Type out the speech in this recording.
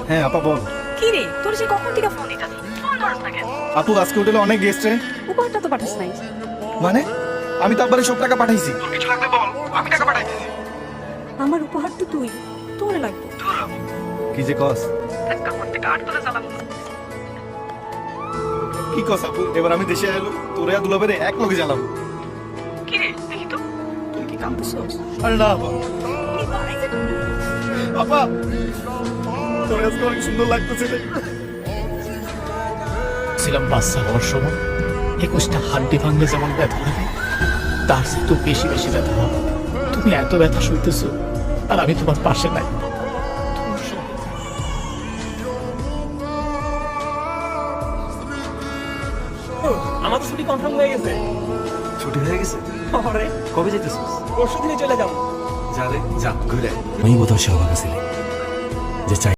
হ্যাঁ আপা বল। কি রে, তোর যে কখন থেকে ফোন দিতাছি, ফোন ধরছ না কেন? আপু আজকে হোটেলে অনেক গেস্ট রে। উপহারটা তো পাঠাস নাই। মানে আমি তো আব্বারে সব টাকা পাঠাইছি। তোর কিছু লাগবে বল, আমি টাকা পাঠাই দিছি। আমার উপহার তো তুই, তোর লাগবে। কি যে কস? একটা করতে কাট তোরা চালাম। কি কস আপু, এবার আমি দেশে এলো তোরে আর দুলাবের এক লগে জ্বালাম। কি রে, দেখি তো তুই কি কাঁদছিস? আরে না আপা, কি বাড়াইছে? আপা তোরে আজকে অনেক সুন্দর লাগতেছে রে। ছিলাম বাচ্চা হওয়ার সময় 21টা হাড্ডি ভাঙলে যেমন ব্যথা লাগে, তার চেয়ে তো বেশি বেশি ব্যথা হবে। তুমি এত ব্যথা সইতেছো আর আমি তোমার পাশে নাই। আমার তো ছুটি কনফার্ম হয়ে গেছে। ছুটি হয়ে গেছে? আরে কবে যেতেছিস? পরশু দিনে চলে যাবো। যা রে যা ঘুরে। আমি বোধহয় সে ভাবছিলি যে চাই